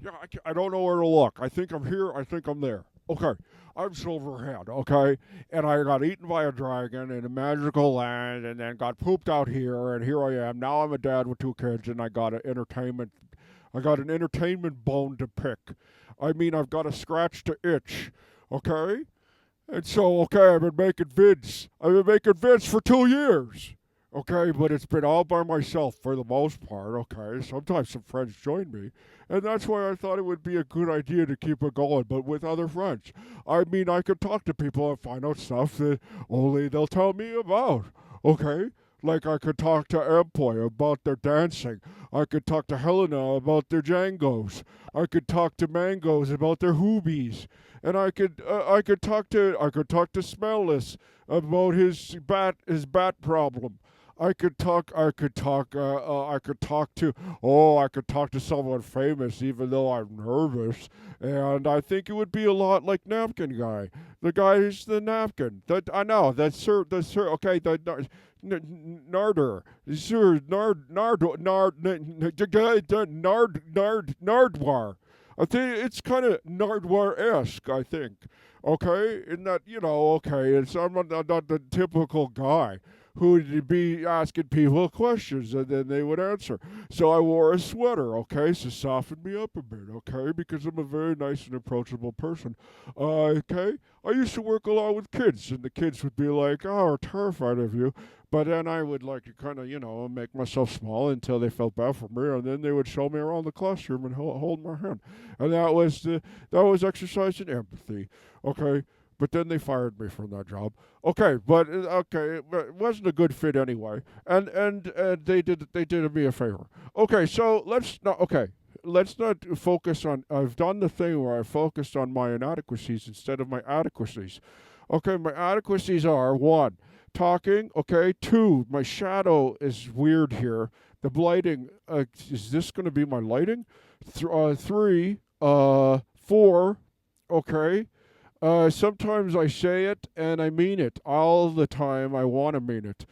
Yeah, I don't know where to look. I think I'm here. I think I'm there. Okay, I'm Silverhead. Okay, and I got eaten by a dragon in a magical land, and then got pooped out here, and here I am. Now I'm a dad with two kids, and I got an entertainment. I got an entertainment bone to pick. I mean, I've got a scratch to itch. Okay, and so, okay, I've been making vids. I've been making vids for 2 years. Okay, but it's been all by myself for the most part. Okay, sometimes some friends join me. And that's why I thought it would be a good idea to keep it going, but with other friends. I mean, I could talk to people and find out stuff that only they'll tell me about. Okay? Like I could talk to Empoy about their dancing. I could talk to Helena about their Jangos. I could talk to Mangoes about their Hoobies, and I could talk to Smellless about his bat problem. I could talk to someone famous, even though I'm nervous, and I think it would be a lot like Napkin Guy, the guy who's the napkin. That I know, okay, Narder, Sir Nardwar. I think it's kind of Nardwar-esque, I think. Okay? In that, okay, I'm not the typical guy who'd be asking people questions and then they would answer. So I wore a sweater, okay, to soften me up a bit, okay, because I'm a very nice and approachable person. Okay? I used to work a lot with kids, and the kids would be like, oh, terrified of you. But then I would like to kind of, make myself small until they felt bad for me, and then they would show me around the classroom and hold my hand, and that was exercise in empathy. Okay, but then they fired me from that job. Okay, but it wasn't a good fit anyway, and they did me a favor. Okay, so let's not focus on. I've done the thing where I focused on my inadequacies instead of my adequacies. Okay, my adequacies are one, talking. Okay, two, my shadow is weird here. The lighting. Is this going to be my lighting? Three. Four. Okay. Sometimes I say it and I mean it. All the time I want to mean it.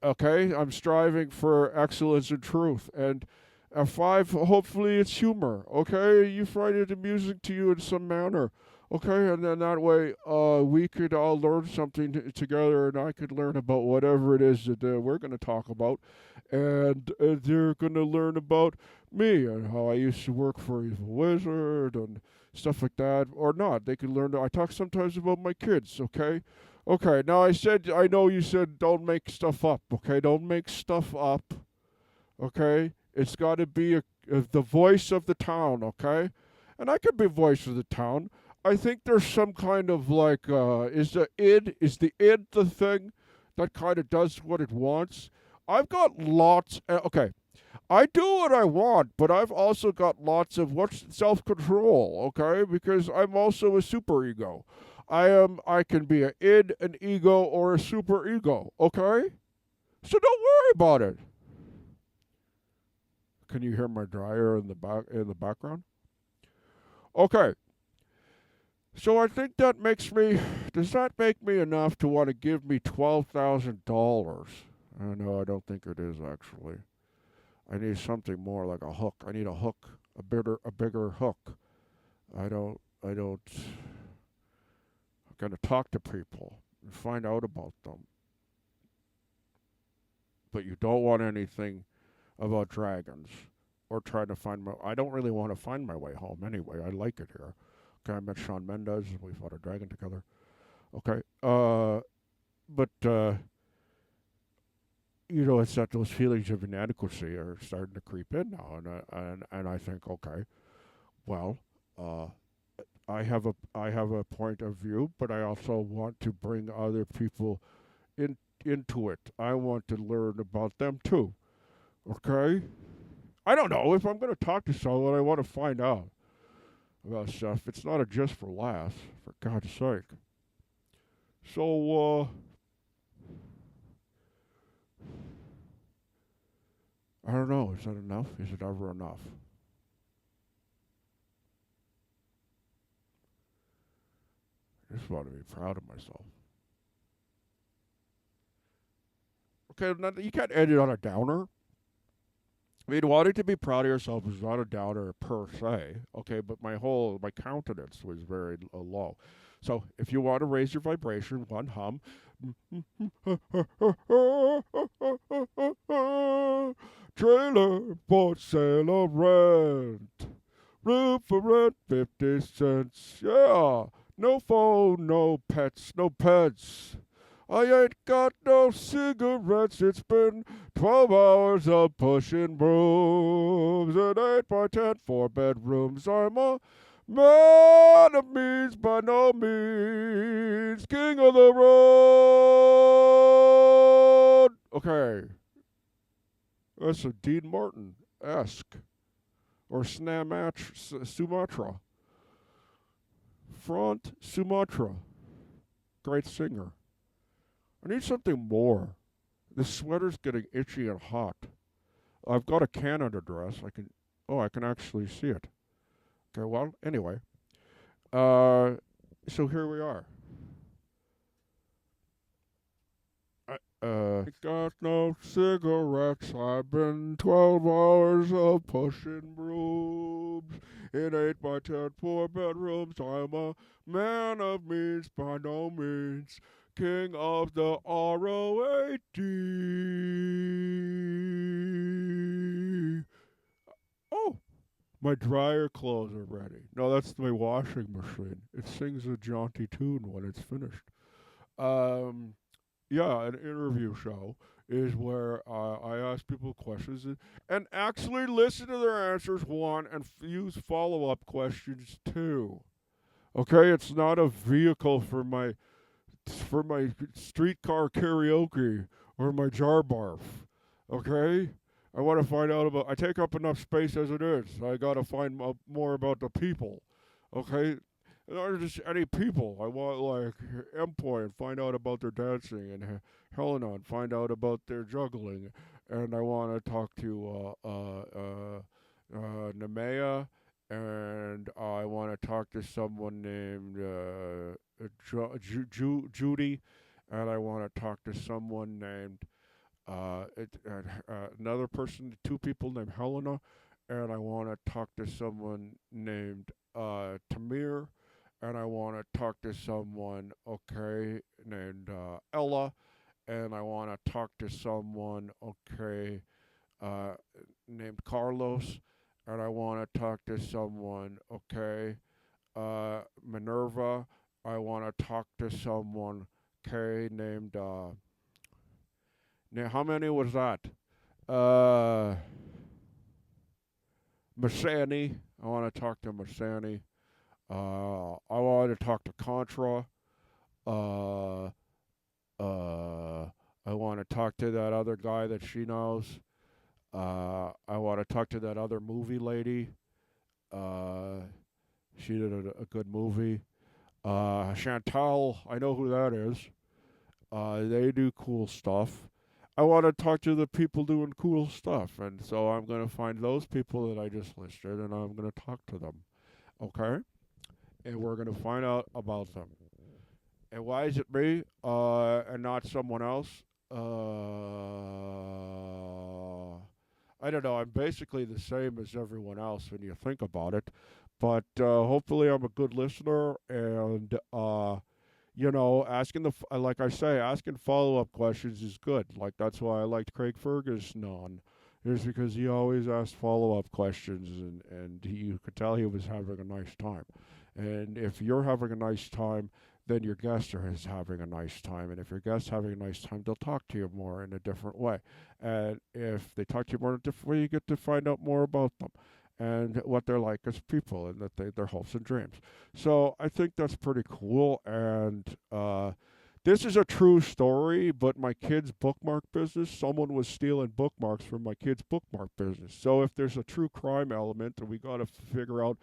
Okay, I'm striving for excellence and truth. And five, hopefully it's humor. Okay, you find it amusing to you in some manner. Okay, and then that way we could all learn something together, and I could learn about whatever it is that we're going to talk about. And they're going to learn about me and how I used to work for Evil Wizard and stuff like that, or not. They could learn. I talk sometimes about my kids. Okay, okay. Now I know you said don't make stuff up. Okay, don't make stuff up. Okay, it's got to be the voice of the town. Okay, and I could be voice of the town. I think there's some kind of like is the id the thing that kind of does what it wants. I've got lots. Okay, I do what I want, but I've also got lots of what's self control, okay? Because I'm also a super ego. I can be an id, an ego, or a super ego, okay? So don't worry about it. Can you hear my dryer in the background? Okay. So I think that makes me. Does that make me enough to want to give me $12,000? No, I don't think it is actually. I need something more like a hook. I need a hook, a bigger hook. I don't. I'm gonna talk to people and find out about them. But you don't want anything about dragons or trying to find my. I don't really want to find my way home anyway. I like it here. Okay, I met Sean Mendez and we fought a dragon together. Okay, but it's that those feelings of inadequacy are starting to creep in now, and I think, okay, well, uh, I have a point of view, but I also want to bring other people in into it. I want to learn about them too. Okay, I don't know if I'm going to talk to someone. I want to find out about stuff. It's not a just for laughs, for God's sake. So, I don't know. Is that enough? Is it ever enough? I just want to be proud of myself. Okay, now, you can't end it on a downer. I mean, wanting to be proud of yourself is not a downer per se, okay, but my countenance was very low. So if you want to raise your vibration, one hum. Trailer for sale or rent. Room for rent, 50 cents. Yeah. No phone, no pets, no pets. I ain't got no cigarettes. It's been 12 hours of pushing brooms. An 8x10 4 bedrooms. I'm a man of means by no means. King of the road. Okay. That's a Dean Martin-esque. Or Sumatra. Front Sumatra. Great singer. I need something more. This sweater's getting itchy and hot. I've got a Canada dress. I can actually see it. Okay, well, anyway. So here we are. Got no cigarettes. I've been 12 hours of pushing brooms in 8x10 4 bedrooms. I'm a man of means by no means. King of the ROAD. Oh, my dryer clothes are ready. No, that's my washing machine. It sings a jaunty tune when it's finished. Um, yeah, an interview show is where I ask people questions and actually listen to their answers, one, and use follow up questions, two. Okay, it's not a vehicle for my streetcar karaoke or my jar barf. Okay? I want to find out about. I take up enough space as it is. I got to find more about the people. Okay? Not just any people. I want like Empoy and find out about their dancing, and Helena and find out about their juggling, and I want to talk to Nemea, and I want to talk to someone named Judy, and I want to talk to someone named another person, two people named Helena, and I want to talk to someone named Tamir, and I want to talk to someone, okay, named Ella, and I want to talk to someone, okay, uh, named Carlos, and I want to talk to someone, okay, Minerva. I want to talk to someone, okay, named, how many was that? Uh, Masani. I want to talk to Masani. I want to talk to Contra. Uh, I want to talk to that other guy that she knows. I want to talk to that other movie lady. Uh, she did a good movie. Chantal, I know who that is. They do cool stuff. I want to talk to the people doing cool stuff, and so I'm going to find those people that I just listed, and I'm going to talk to them. Okay? And we're going to find out about them. And why is it me and not someone else? I don't know. I'm basically the same as everyone else when you think about it. But hopefully, I'm a good listener, and asking like I say, asking follow up questions is good. Like that's why I liked Craig Ferguson on, is because he always asked follow up questions, and you could tell he was having a nice time. And if you're having a nice time, then your guest is having a nice time. And if your guest's having a nice time, they'll talk to you more in a different way. And if they talk to you more in a different way, you get to find out more about them and what they're like as people, and that their hopes and dreams. So I think that's pretty cool. And this is a true story, but my kid's bookmark business, someone was stealing bookmarks from my kid's bookmark business. So if there's a true crime element, and we got to figure out,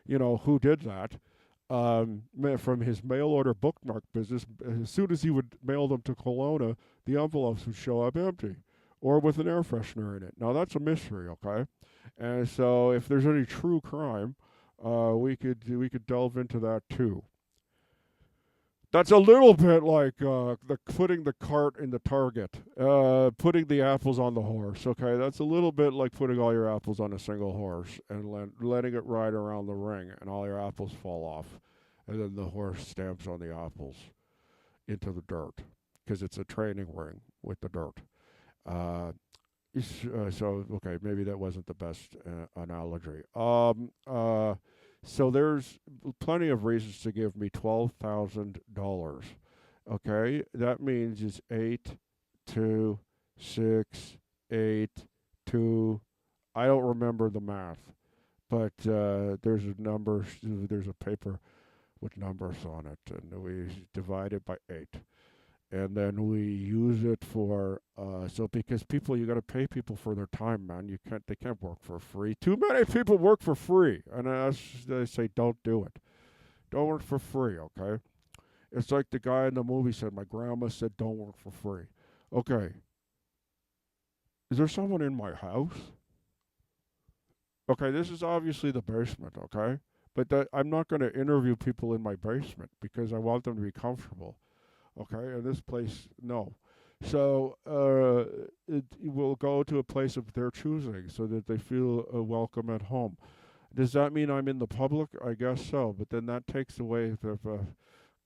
who did that. From his mail order bookmark business, as soon as he would mail them to Kelowna, the envelopes would show up empty or with an air freshener in it. Now that's a mystery, okay? And so if there's any true crime, we could delve into that too. That's a little bit like the putting the cart in the target, putting the apples on the horse. Okay, that's a little bit like putting all your apples on a single horse and letting it ride around the ring, and all your apples fall off, and then the horse stamps on the apples into the dirt because it's a training ring with the dirt. Uh, so okay, maybe that wasn't the best analogy. So there's plenty of reasons to give me $12,000. Okay, that means it's 8, 2, 6, 8, 2. I don't remember the math, but there's a number. There's a paper with numbers on it, and we divide it by 8, and then we use it for so because people, you got to pay people for their time, man. They can't work for free. Too many people work for free, and they say don't do it. Don't work for free, okay? It's like the guy in the movie said, my grandma said don't work for free. Okay, is there someone in my house? Okay, this is obviously the basement, okay? But I'm not going to interview people in my basement because I want them to be comfortable. Okay, and this place, no. So it will go to a place of their choosing so that they feel welcome at home. Does that mean I'm in the public? I guess so, but then that takes away the.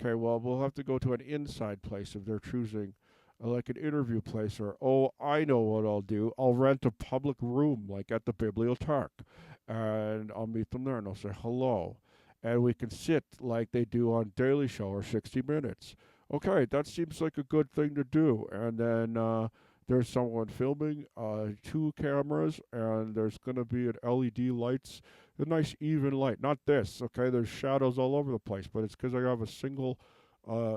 Okay, well, we'll have to go to an inside place of their choosing, like an interview place, or, oh, I know what I'll do. I'll rent a public room, like at the bibliothèque, and I'll meet them there and I'll say hello. And we can sit like they do on Daily Show or 60 Minutes. Okay, that seems like a good thing to do. And then there's someone filming, 2 cameras, and there's going to be an LED lights, a nice even light. Not this, okay? There's shadows all over the place, but it's because I have a single. Uh,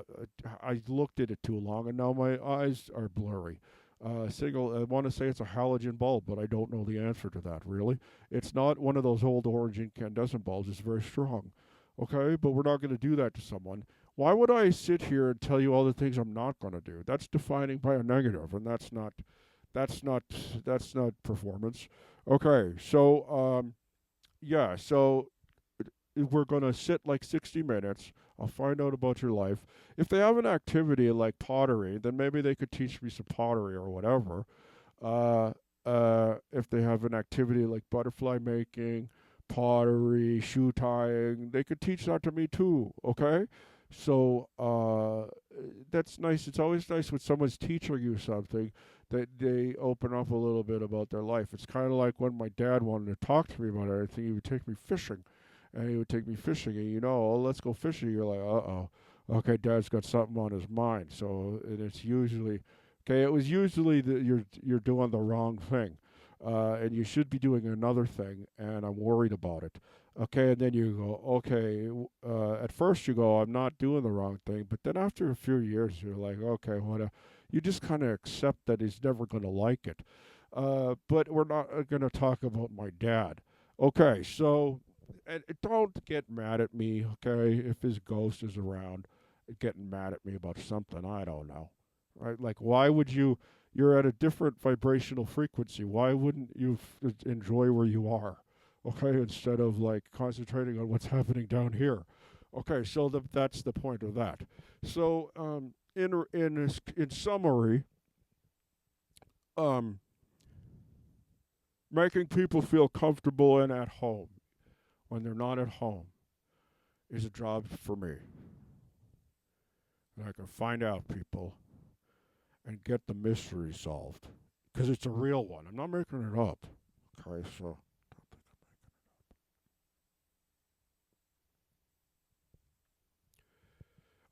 I looked at it too long, and now my eyes are blurry. Single. I want to say it's a halogen bulb, but I don't know the answer to that. Really, it's not one of those old orange incandescent bulbs. It's very strong. Okay, but we're not going to do that to someone. Why would I sit here and tell you all the things I'm not going to do? That's defining by a negative, and that's not, that's not performance. Okay, so yeah, so we're going to sit like 60 minutes. I'll find out about your life. If they have an activity like pottery, then maybe they could teach me some pottery or whatever. If they have an activity like butterfly making, pottery, shoe tying, they could teach that to me too. Okay, so that's nice. It's always nice when someone's teaching you something that they open up a little bit about their life. It's kind of like when my dad wanted to talk to me about anything, he would take me fishing, and he would take me fishing, and oh, let's go fishing. You're like, oh, okay, Dad's got something on his mind. So and it's usually okay. It was usually that you're doing the wrong thing, and you should be doing another thing, and I'm worried about it. Okay, and then you go, okay. At first you go, I'm not doing the wrong thing, but then after a few years, you're like, okay, what? You just kind of accept that he's never going to like it. But we're not going to talk about my dad. Okay, so and don't get mad at me, okay, if his ghost is around, getting mad at me about something, I don't know. Right? Like, why would you? You're at a different vibrational frequency. Why wouldn't you enjoy where you are? Okay, instead of like concentrating on what's happening down here. Okay, so that's the point of that. So, in summary, um, making people feel comfortable and at home when they're not at home is a job for me. And I can find out people and get the mystery solved because it's a real one. I'm not making it up. Okay, so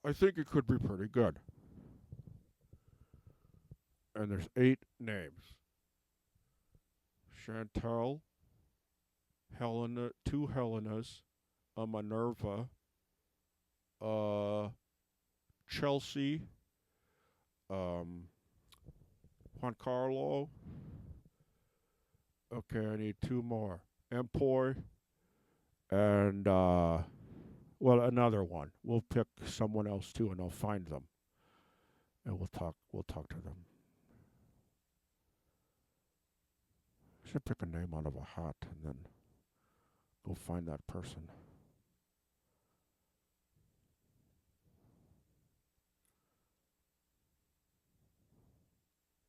I think it could be pretty good. And there's 8 names: Chantal, Helena, 2 Helenas, a Minerva, uh, Chelsea, um, Juan Carlo. Okay, I need 2 more: Empoy and well, another one. We'll pick someone else too, and I'll find them, and we'll talk. We'll talk to them. I should pick a name out of a hat and then go find that person.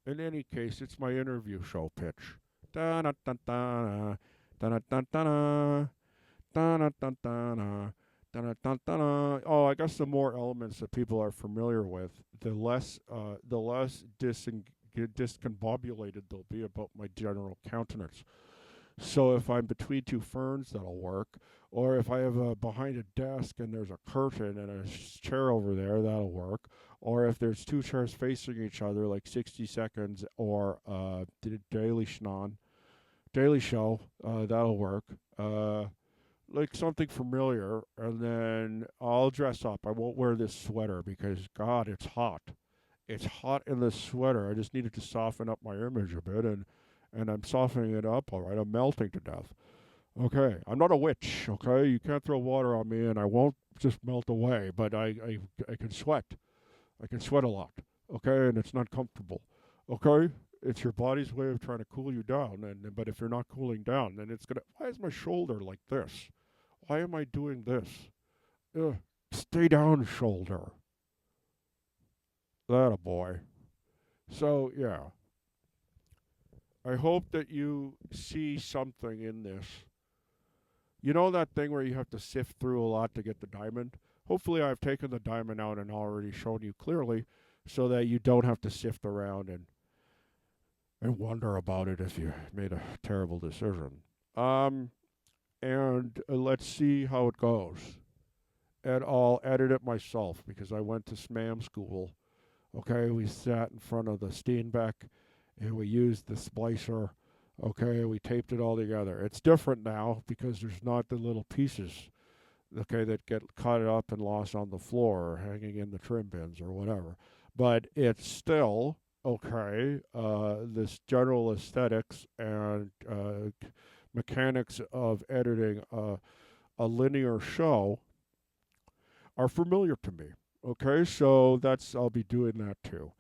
In any case, it's my interview show pitch. Da da da da da da da da da da da. Oh, I guess the more elements that people are familiar with, the less discombobulated they'll be about my general countenance. So if I'm between two ferns, that'll work. Or if I have behind a desk and there's a curtain and a chair over there, that'll work. Or if there's two chairs facing each other, like 60 Seconds or Daily Show, that'll work. Like something familiar, and then I'll dress up. I won't wear this sweater because, God, it's hot. It's hot in this sweater. I just needed to soften up my image a bit, and I'm softening it up, all right. I'm melting to death. Okay, I'm not a witch, okay? You can't throw water on me and I won't just melt away, but I can sweat. I can sweat a lot, okay? And it's not comfortable, okay? It's your body's way of trying to cool you down, but if you're not cooling down, then it's gonna. Why is my shoulder like this? Why am I doing this? Ugh. Stay down, shoulder. That a boy. So yeah, I hope that you see something in this. You know that thing where you have to sift through a lot to get the diamond? Hopefully, I've taken the diamond out and already shown you clearly so that you don't have to sift around and wonder about it if you made a terrible decision. And let's see how it goes. And I'll edit it myself because I went to SMAM school. Okay, we sat in front of the Steenbeck and we used the splicer. Okay, we taped it all together. It's different now because there's not the little pieces, okay, that get cut up and lost on the floor or hanging in the trim bins or whatever. But it's still okay. This general aesthetics and mechanics of editing a linear show are familiar to me. Okay, so I'll be doing that too.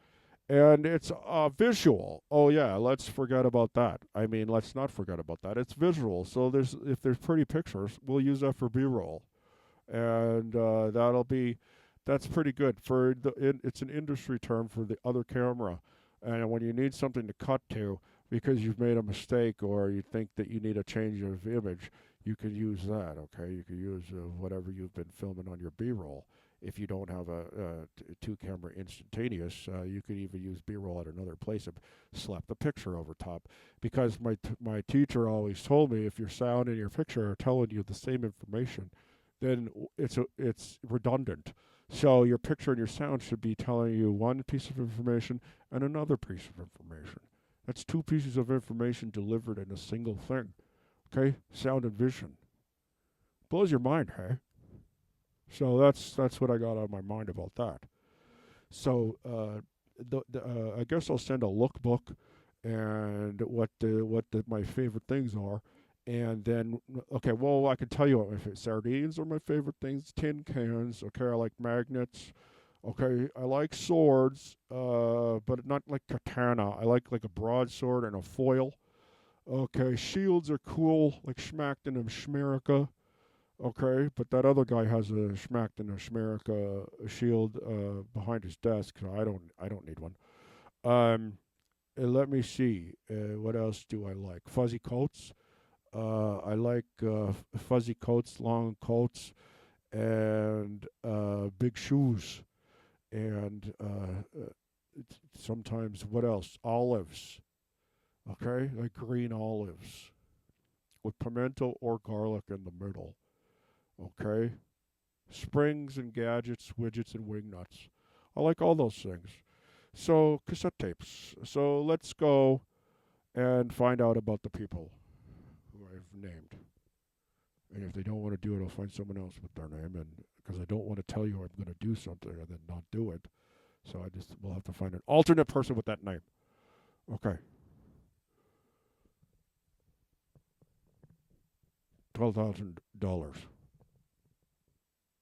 And it's visual. Oh yeah, let's forget about that. I mean, let's not forget about that. It's visual. So if there's pretty pictures, we'll use that for B-roll, and that's pretty good for it's an industry term for the other camera. And when you need something to cut to because you've made a mistake or you think that you need a change of image, you could use that. Okay, you could use whatever you've been filming on your B-roll. If you don't have a two-camera instantaneous, you could even use B-roll at another place and slap the picture over top. Because my teacher always told me if your sound and your picture are telling you the same information, then it's redundant. So your picture and your sound should be telling you one piece of information and another piece of information. That's two pieces of information delivered in a single thing. Okay, sound and vision. Blows your mind, hey? So that's what I got on my mind about that. So I guess I'll send a lookbook and my favorite things are, and then okay, well I can tell you what my favorite sardines are my favorite things. Tin cans. Okay, I like magnets. Okay, I like swords, but not like katana. I like a broadsword and a foil. Okay, shields are cool, like Schmackton and Schmerica. Okay, but that other guy has a Schmackton and Schmerica shield behind his desk. So I don't need one. Let me see. What else do I like? Fuzzy coats. I like fuzzy coats, long coats, and big shoes. And sometimes what else? Olives. Okay, like green olives with pimento or garlic in the middle. Okay, springs and gadgets, widgets and wing nuts. I like all those things. So cassette tapes. So let's go and find out about the people who I've named. And if they don't want to do it, I'll find someone else with their name. And because I don't want to tell you I'm going to do something and then not do it, so we'll have to find an alternate person with that name. Okay. $12,000.